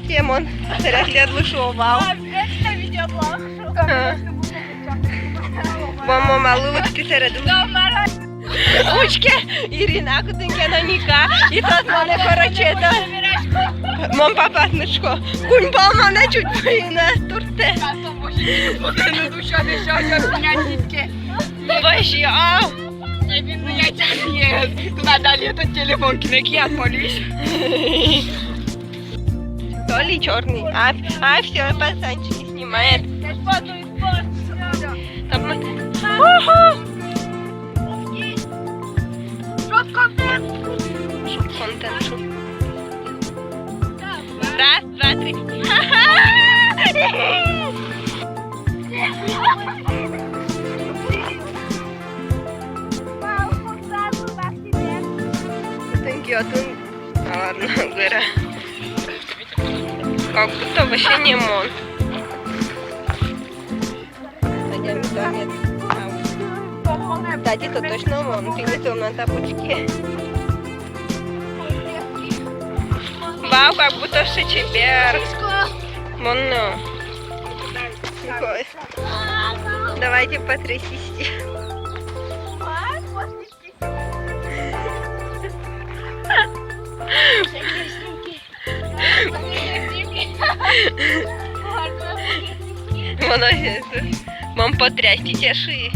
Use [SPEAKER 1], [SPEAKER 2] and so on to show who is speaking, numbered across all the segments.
[SPEAKER 1] тем он перегляд вишував.
[SPEAKER 2] Это видеоблог.
[SPEAKER 1] Мамо малучки серед Учки Ірина Кутенькена Ніка. І тут мене короче то. Мам папатничко. Кунь пал мене чуть поїна турте.
[SPEAKER 2] Не душа не щастя, понятненьке.
[SPEAKER 1] Вообще, ау.
[SPEAKER 2] Він мене тягне. Надалі этот телефон кінек, я полюсь.
[SPEAKER 1] То ли черный. А все, пацанчики снимает. Там мы... Шоп-контент. Раз, два, три. Ладно, Гера. Как будто вообще не мон. Пойдем в туалет. Кстати, тут точно мон. Прилетел на тапочке. Вау, как будто шичебер. Монно. Давайте потрясись. Мам, потрясите шеи.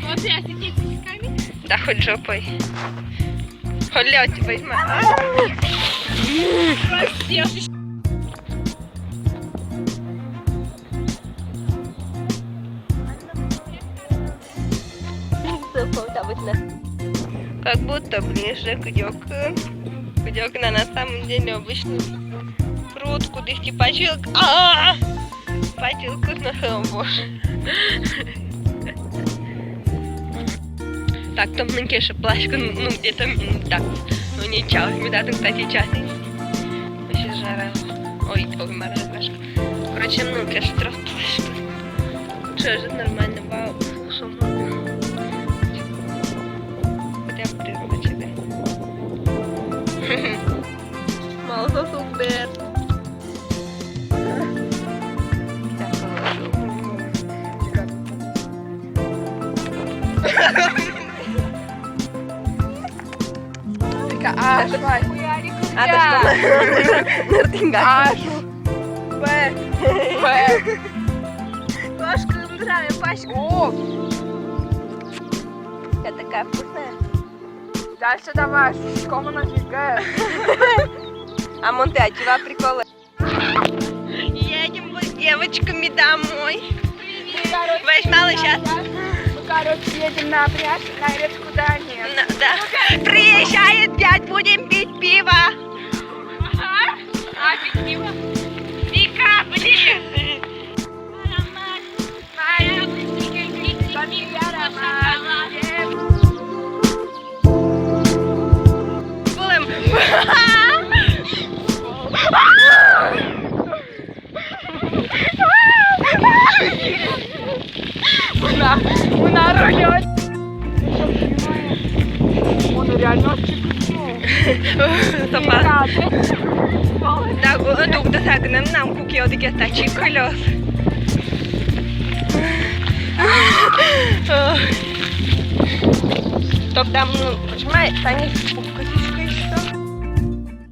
[SPEAKER 2] Потрясите тисками?
[SPEAKER 1] Да хоть жопой. Хоть лёти возьми. Как будто ближе к Дёку. Дёк на самом деле обычный пруд, кудись пачилок. Пачилку на боже. Так, там меньше плашка, ну где-то минут так. Ну не час, медати, кстати, час. Вообще жара. Ой, морозная плашка. Короче, ну, конечно, трохи плашка. Что же нормально, вау. Шумно. Хотя бы природа тебе. Мало супер.
[SPEAKER 2] А, давай.
[SPEAKER 1] А то что? Ныртинга.
[SPEAKER 2] Ашу.
[SPEAKER 1] Б.
[SPEAKER 2] Б.
[SPEAKER 1] Пашка, нравится, Пашка.
[SPEAKER 2] О,
[SPEAKER 1] Я такая вкусная.
[SPEAKER 2] дальше давай. Кому нафига?
[SPEAKER 1] А Монте, а чего приколы? Едем с девочками домой. Возьмала сейчас.
[SPEAKER 2] Мы, короче, едем на пляж, на речку Дания.
[SPEAKER 1] Да. Приезжает дядь, будем пить пиво.
[SPEAKER 2] Ага. А, пить пиво? Вика, блин. Мы на руле. Он реально отчекнул.
[SPEAKER 1] Так, дух да сагнем нам кукио дике тачи колес. Топ там, ну, понимаешь, они